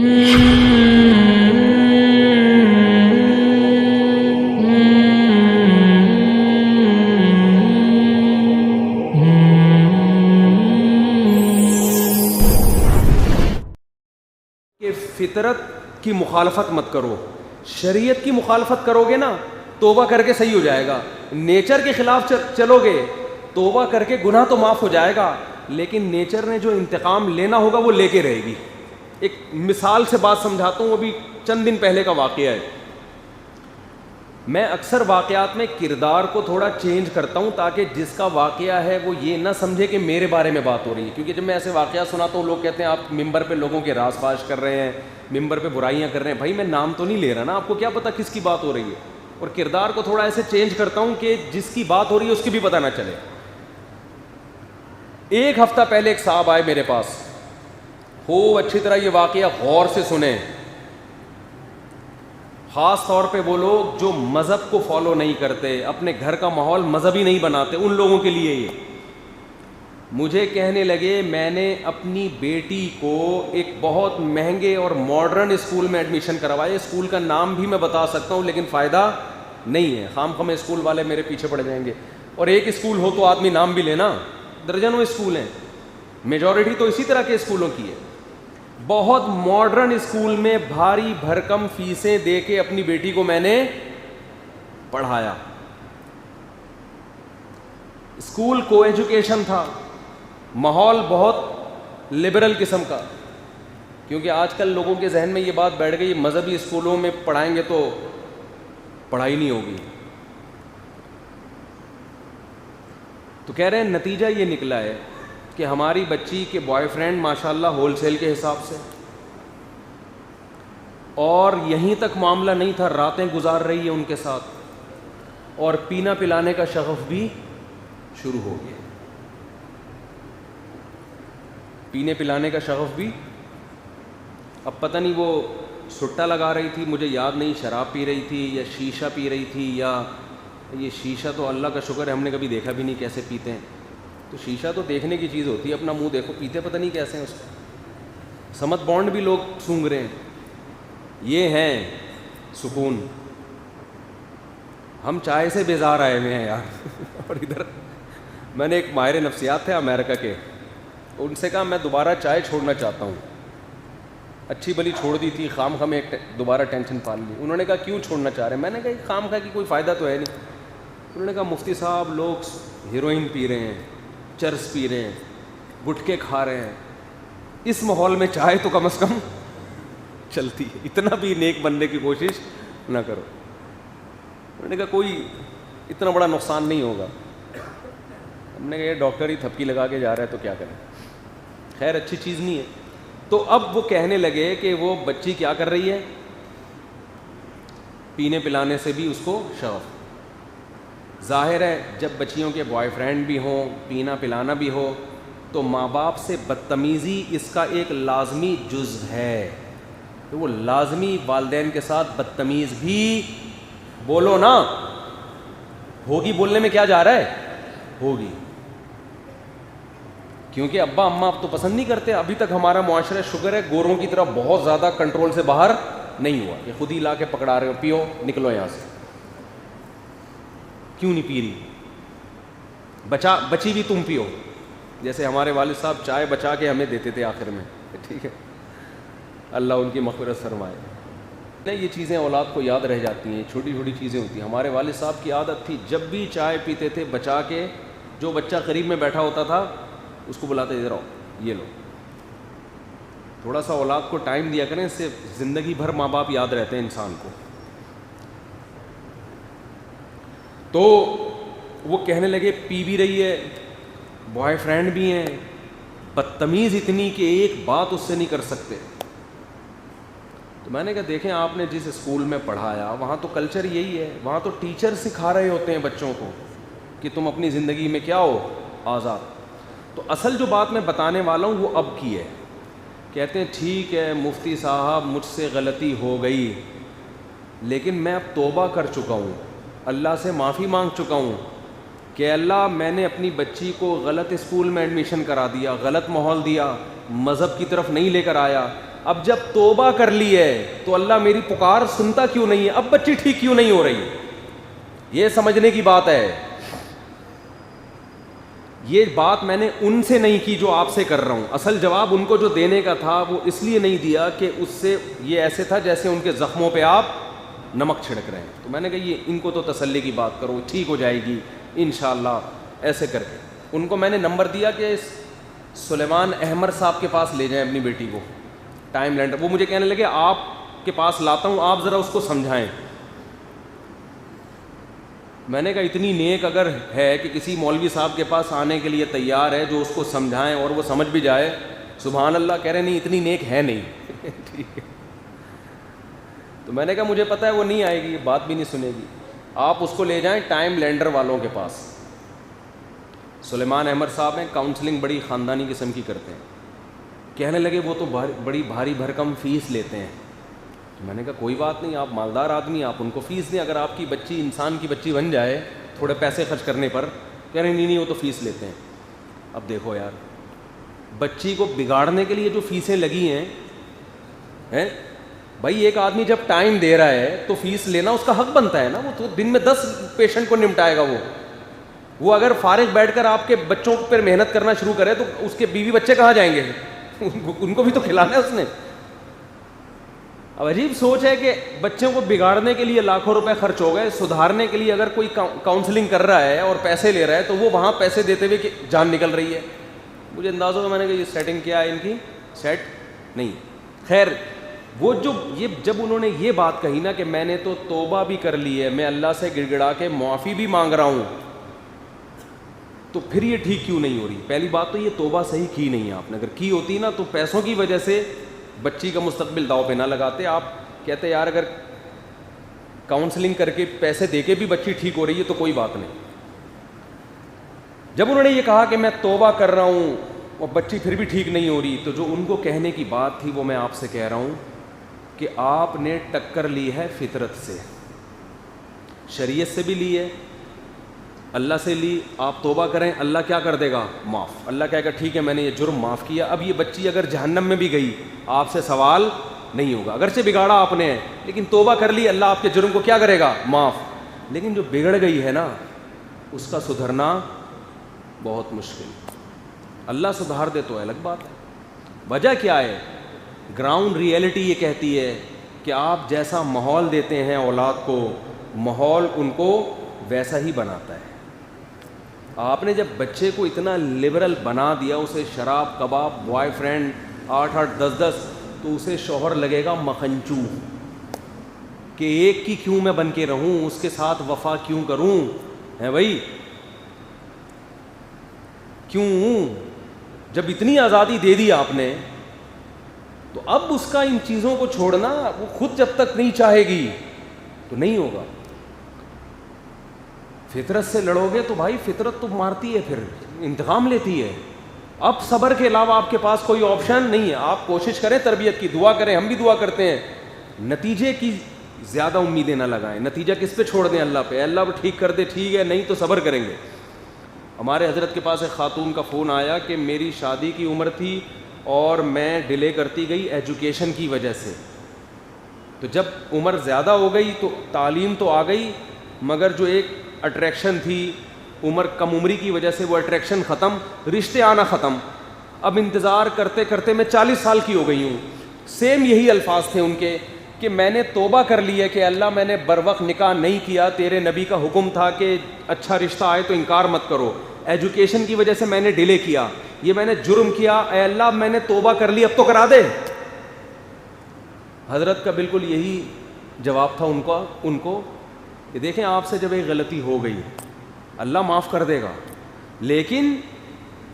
کہ فطرت کی مخالفت مت کرو. شریعت کی مخالفت کرو گے نا توبہ کر کے صحیح ہو جائے گا. نیچر کے خلاف چلو گے توبہ کر کے گناہ تو معاف ہو جائے گا, لیکن نیچر نے جو انتقام لینا ہوگا وہ لے کے رہے گی. ایک مثال سے بات سمجھاتا ہوں, ابھی چند دن پہلے کا واقعہ ہے. میں اکثر واقعات میں کردار کو تھوڑا چینج کرتا ہوں تاکہ جس کا واقعہ ہے وہ یہ نہ سمجھے کہ میرے بارے میں بات ہو رہی ہے, کیونکہ جب میں ایسے واقعات سناتا ہوں لوگ کہتے ہیں آپ ممبر پہ لوگوں کے راز فاش کر رہے ہیں, ممبر پہ برائیاں کر رہے ہیں. بھائی میں نام تو نہیں لے رہا نا, آپ کو کیا پتا کس کی بات ہو رہی ہے. اور کردار کو تھوڑا ایسے چینج کرتا ہوں کہ جس کی بات ہو رہی ہے اس کی بھی پتہ نہ چلے. ایک ہفتہ پہلے ایک صاحب آئے میرے پاس, خوب اچھی طرح یہ واقعہ غور سے سنیں, خاص طور پہ وہ لوگ جو مذہب کو فالو نہیں کرتے, اپنے گھر کا ماحول مذہبی نہیں بناتے, ان لوگوں کے لیے یہ. مجھے کہنے لگے میں نے اپنی بیٹی کو ایک بہت مہنگے اور ماڈرن اسکول میں ایڈمیشن کروایا. اسکول کا نام بھی میں بتا سکتا ہوں لیکن فائدہ نہیں ہے, خام خام اسکول والے میرے پیچھے پڑ جائیں گے. اور ایک اسکول ہو تو آدمی نام بھی لینا, درجنوں اسکول ہیں, میجورٹی تو اسی طرح کے اسکولوں کی ہے. بہت ماڈرن اسکول میں بھاری بھرکم فیسیں دے کے اپنی بیٹی کو میں نے پڑھایا. اسکول کو ایجوکیشن تھا, ماحول بہت لبرل قسم کا, کیونکہ آج کل لوگوں کے ذہن میں یہ بات بیٹھ گئی مذہبی اسکولوں میں پڑھائیں گے تو پڑھائی نہیں ہوگی. تو کہہ رہے ہیں نتیجہ یہ نکلا ہے کہ ہماری بچی کے بوائے فرینڈ ماشاءاللہ ہول سیل کے حساب سے, اور یہیں تک معاملہ نہیں تھا, راتیں گزار رہی ہے ان کے ساتھ, اور پینا پلانے کا شغف بھی شروع ہو گیا. پینے پلانے کا شغف بھی, اب پتہ نہیں وہ سٹا لگا رہی تھی, مجھے یاد نہیں, شراب پی رہی تھی یا شیشہ پی رہی تھی, یا یہ شیشہ تو اللہ کا شکر ہے ہم نے کبھی دیکھا بھی نہیں کیسے پیتے ہیں. تو شیشہ تو دیکھنے کی چیز ہوتی ہے, اپنا منہ دیکھو, پیتے پتہ نہیں کیسے ہیں اس کو. سمت بانڈ بھی لوگ سونگ رہے ہیں. یہ ہیں سکون. ہم چائے سے بیزار آئے ہوئے ہیں یار. اور ادھر میں نے ایک ماہر نفسیات تھے امریکہ کے, ان سے کہا میں دوبارہ چائے چھوڑنا چاہتا ہوں. اچھی بلی چھوڑ دی تھی, خام خواہ میں ایک دوبارہ ٹینشن پال لی. انہوں نے کہا کیوں چھوڑنا چاہ رہے ہیں؟ میں نے کہا خام خواہ کی کوئی فائدہ تو ہے نہیں. انہوں نے کہا مفتی صاحب لوگ ہیروئن پی رہے ہیں, چرس پی رہے ہیں, گٹکے کھا رہے ہیں, اس ماحول میں چائے تو کم از کم چلتی ہے, اتنا بھی نیک بننے کی کوشش نہ کرو. انہوں نے کہا کوئی اتنا بڑا نقصان نہیں ہوگا. ہم نے کہا یہ ڈاکٹر ہی تھپکی لگا کے جا رہا ہے تو کیا کریں, خیر اچھی چیز نہیں ہے. تو اب وہ کہنے لگے کہ وہ بچی کیا کر رہی ہے, پینے پلانے سے بھی اس کو شغف. ظاہر ہے جب بچیوں کے بوائے فرینڈ بھی ہوں, پینا پلانا بھی ہو, تو ماں باپ سے بدتمیزی اس کا ایک لازمی جزء ہے. تو وہ لازمی والدین کے ساتھ بدتمیز بھی بولو نا, ہوگی, بولنے میں کیا جا رہا ہے, ہوگی. کیونکہ ابا اماں اب تو پسند نہیں کرتے. ابھی تک ہمارا معاشرہ شکر ہے گوروں کی طرح بہت زیادہ کنٹرول سے باہر نہیں ہوا, یہ خود ہی لا کے پکڑا رہے ہو, پیو نکلو یہاں سے. کیوں نہیں پی رہی, بچی بھی تم پیو. جیسے ہمارے والد صاحب چائے بچا کے ہمیں دیتے تھے آخر میں, ٹھیک ہے, اللہ ان کی مغفرت فرمائے. یہ چیزیں اولاد کو یاد رہ جاتی ہیں, چھوٹی چھوٹی چیزیں ہوتی ہیں. ہمارے والد صاحب کی عادت تھی جب بھی چائے پیتے تھے بچا کے, جو بچہ قریب میں بیٹھا ہوتا تھا اس کو بلاتے ادھر آؤ, یہ لو. تھوڑا سا اولاد کو ٹائم دیا کریں, اس سے زندگی بھر ماں باپ یاد رہتے ہیں انسان کو. تو وہ کہنے لگے پی بھی رہی ہے, بوائے فرینڈ بھی ہیں, بدتمیز اتنی کہ ایک بات اس سے نہیں کر سکتے. تو میں نے کہا دیکھیں آپ نے جس اسکول میں پڑھایا وہاں تو کلچر یہی ہے, وہاں تو ٹیچر سکھا رہے ہوتے ہیں بچوں کو کہ تم اپنی زندگی میں کیا ہو, آزاد. تو اصل جو بات میں بتانے والا ہوں وہ اب کی ہے. کہتے ہیں ٹھیک ہے مفتی صاحب مجھ سے غلطی ہو گئی, لیکن میں اب توبہ کر چکا ہوں, اللہ سے معافی مانگ چکا ہوں کہ اللہ میں نے اپنی بچی کو غلط اسکول میں ایڈمیشن کرا دیا, غلط ماحول دیا, مذہب کی طرف نہیں لے کر آیا, اب جب توبہ کر لی ہے تو اللہ میری پکار سنتا کیوں نہیں ہے؟ اب بچی ٹھیک کیوں نہیں ہو رہی؟ یہ سمجھنے کی بات ہے. یہ بات میں نے ان سے نہیں کی جو آپ سے کر رہا ہوں. اصل جواب ان کو جو دینے کا تھا وہ اس لیے نہیں دیا کہ اس سے یہ ایسے تھا جیسے ان کے زخموں پہ آپ نمک چھڑک رہے ہیں. تو میں نے کہا یہ ان کو تو تسلی کی بات کرو, ٹھیک ہو جائے گی انشاءاللہ, ایسے کر کے. ان کو میں نے نمبر دیا کہ سلیمان احمر صاحب کے پاس لے جائیں اپنی بیٹی کو, ٹائم لینڈر. وہ مجھے کہنے لگے آپ کے پاس لاتا ہوں, آپ ذرا اس کو سمجھائیں. میں نے کہا اتنی نیک اگر ہے کہ کسی مولوی صاحب کے پاس آنے کے لیے تیار ہے جو اس کو سمجھائیں اور وہ سمجھ بھی جائے, سبحان اللہ. کہہ رہے نہیں اتنی نیک ہے نہیں. ٹھیک ہے, تو میں نے کہا مجھے پتہ ہے وہ نہیں آئے گی, بات بھی نہیں سنے گی, آپ اس کو لے جائیں ٹائم لینڈر والوں کے پاس. سلیمان احمد صاحب ہیں, کاؤنسلنگ بڑی خاندانی قسم کی کرتے ہیں. کہنے لگے وہ تو بڑی بھاری بھرکم فیس لیتے ہیں. میں نے کہا کوئی بات نہیں, آپ مالدار آدمی, آپ ان کو فیس دیں. اگر آپ کی بچی انسان کی بچی بن جائے تھوڑے پیسے خرچ کرنے پر. کہہ رہے نہیں وہ تو فیس لیتے ہیں. اب دیکھو یار, بچی کو بگاڑنے کے لیے جو فیسیں لگی ہیں بھائی, ایک آدمی جب ٹائم دے رہا ہے تو فیس لینا اس کا حق بنتا ہے نا. وہ تو دن میں 10 پیشنٹ کو نمٹائے گا. وہ اگر فارغ بیٹھ کر آپ کے بچوں پر محنت کرنا شروع کرے تو اس کے بیوی بچے کہاں جائیں گے؟ ان کو بھی تو کھلانا ہے اس نے. اب عجیب سوچ ہے کہ بچوں کو بگاڑنے کے لیے لاکھوں روپے خرچ ہو گئے, سدھارنے کے لیے اگر کوئی کاؤنسلنگ کر رہا ہے اور پیسے لے رہا ہے تو وہ وہاں پیسے دیتے ہوئے کہ جان نکل رہی ہے. مجھے انداز ہوگا, میں نے کہا یہ سیٹنگ کیا ہے ان کی, سیٹ نہیں. خیر, وہ جب انہوں نے یہ بات کہی نا کہ میں نے تو توبہ بھی کر لی ہے, میں اللہ سے گڑ گڑا کے معافی بھی مانگ رہا ہوں, تو پھر یہ ٹھیک کیوں نہیں ہو رہی؟ پہلی بات تو یہ توبہ صحیح کی نہیں ہے آپ نے. اگر کی ہوتی نا تو پیسوں کی وجہ سے بچی کا مستقبل داؤ پہ نہ لگاتے. آپ کہتے یار اگر کاؤنسلنگ کر کے پیسے دے کے بھی بچی ٹھیک ہو رہی ہے تو کوئی بات نہیں. جب انہوں نے یہ کہا کہ میں توبہ کر رہا ہوں اور بچی پھر بھی ٹھیک نہیں ہو رہی, تو جو ان کو کہنے کی بات تھی وہ میں آپ سے کہہ رہا ہوں کہ آپ نے ٹکر لی ہے فطرت سے, شریعت سے بھی لی ہے, اللہ سے لی. آپ توبہ کریں, اللہ کیا کر دے گا؟ معاف. اللہ کہے گا ٹھیک ہے میں نے یہ جرم معاف کیا. اب یہ بچی اگر جہنم میں بھی گئی آپ سے سوال نہیں ہوگا. اگرچہ بگاڑا آپ نے لیکن توبہ کر لی, اللہ آپ کے جرم کو کیا کرے گا؟ معاف. لیکن جو بگڑ گئی ہے نا اس کا سدھرنا بہت مشکل. اللہ سدھار دے تو الگ بات ہے. وجہ کیا ہے؟ گراؤنڈ ریئلٹی یہ کہتی ہے کہ آپ جیسا ماحول دیتے ہیں اولاد کو, ماحول ان کو ویسا ہی بناتا ہے. آپ نے جب بچے کو اتنا لبرل بنا دیا, اسے شراب کباب بوائے فرینڈ 8-8 10-10, تو اسے شوہر لگے گا مکھنچو کہ ایک کی کیوں میں بن کے رہوں, اس کے ساتھ وفا کیوں کروں, ہے بھائی کیوں؟ جب اتنی آزادی دے دی آپ نے تو اب اس کا ان چیزوں کو چھوڑنا, وہ خود جب تک نہیں چاہے گی تو نہیں ہوگا. فطرت سے لڑو گے تو بھائی فطرت تو مارتی ہے, پھر انتقام لیتی ہے. اب صبر کے علاوہ آپ کے پاس کوئی آپشن نہیں ہے. آپ کوشش کریں تربیت کی, دعا کریں, ہم بھی دعا کرتے ہیں, نتیجے کی زیادہ امیدیں نہ لگائیں. نتیجہ کس پہ چھوڑ دیں؟ اللہ پہ. اللہ وہ ٹھیک کر دے ٹھیک ہے, نہیں تو صبر کریں گے. ہمارے حضرت کے پاس ایک خاتون کا فون آیا کہ میری شادی کی عمر تھی اور میں ڈیلے کرتی گئی ایجوکیشن کی وجہ سے. تو جب عمر زیادہ ہو گئی تو تعلیم تو آ گئی, مگر جو ایک اٹریکشن تھی عمر کم عمری کی وجہ سے وہ اٹریکشن ختم, رشتے آنا ختم. اب انتظار کرتے کرتے میں 40 سال کی ہو گئی ہوں. سیم یہی الفاظ تھے ان کے کہ میں نے توبہ کر لی ہے کہ اللہ میں نے بروقت نکاح نہیں کیا, تیرے نبی کا حکم تھا کہ اچھا رشتہ آئے تو انکار مت کرو, ایجوکیشن کی وجہ سے میں نے ڈیلے کیا, یہ میں نے جرم کیا, اے اللہ میں نے توبہ کر لی, اب تو کرا دے. حضرت کا بالکل یہی جواب تھا ان کو کہ دیکھیں آپ سے جب ایک غلطی ہو گئی اللہ معاف کر دے گا, لیکن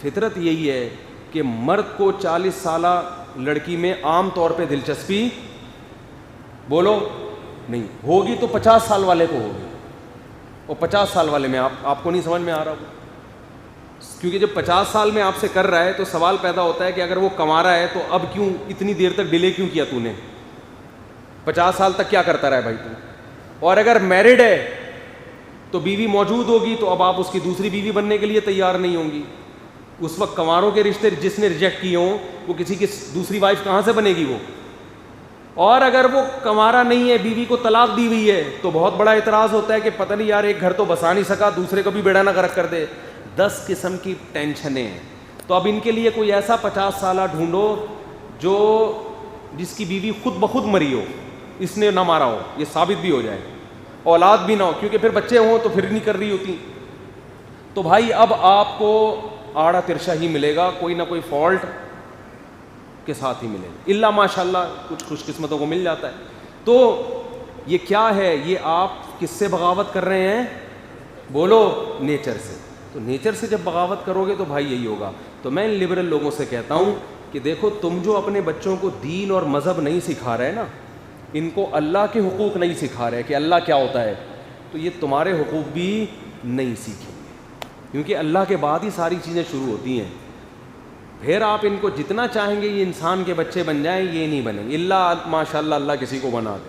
فطرت یہی ہے کہ مرد کو 40 سالہ لڑکی میں عام طور پہ دلچسپی بولو نہیں ہوگی, تو 50 سال والے کو ہوگی, اور 50 سال والے میں آپ کو نہیں سمجھ میں آ رہا وہ, کیونکہ جب 50 سال میں آپ سے کر رہا ہے تو سوال پیدا ہوتا ہے کہ اگر وہ کما رہا ہے تو اب کیوں اتنی دیر تک ڈیلے کیوں کیا تو نے, 50 سال تک کیا کرتا رہا ہے بھائی تو. اور اگر میرڈ ہے تو بیوی موجود ہوگی تو اب آپ اس کی دوسری بیوی بننے کے لیے تیار نہیں ہوں گی. اس وقت کنواروں کے رشتے جس نے ریجیکٹ کیے ہوں وہ کسی کی دوسری وائف کہاں سے بنے گی وہ, اور اگر وہ کنوارا نہیں ہے, بیوی کو طلاق دی ہوئی ہے, تو بہت بڑا اعتراض ہوتا ہے کہ پتہ نہیں یار ایک گھر تو بسا نہیں سکا, دوسرے کو بھی بیڑا نہ غرق کر دے. 10 قسم کی ٹینشنیں ہیں. تو اب ان کے لیے کوئی ایسا 50 سالہ ڈھونڈو جس کی بیوی خود بخود مری ہو, اس نے نہ مارا ہو, یہ ثابت بھی ہو جائے, اولاد بھی نہ ہو, کیونکہ پھر بچے ہوں تو پھر نہیں کر رہی ہوتی. تو بھائی اب آپ کو آڑا ترشا ہی ملے گا, کوئی نہ کوئی فالٹ کے ساتھ ہی ملے گا, الا ماشاء اللہ کچھ خوش قسمتوں کو مل جاتا ہے. تو یہ کیا ہے, یہ آپ کس سے بغاوت کر رہے ہیں؟ بولو, نیچر سے. تو نیچر سے جب بغاوت کرو گے تو بھائی یہی ہوگا. تو میں ان لبرل لوگوں سے کہتا ہوں کہ دیکھو, تم جو اپنے بچوں کو دین اور مذہب نہیں سکھا رہے نا, ان کو اللہ کے حقوق نہیں سکھا رہے کہ اللہ کیا ہوتا ہے, تو یہ تمہارے حقوق بھی نہیں سیکھیں گے, کیونکہ اللہ کے بعد ہی ساری چیزیں شروع ہوتی ہیں. پھر آپ ان کو جتنا چاہیں گے یہ انسان کے بچے بن جائیں, یہ نہیں بنیں گے, الا ماشاء اللہ اللہ کسی کو بنا دے.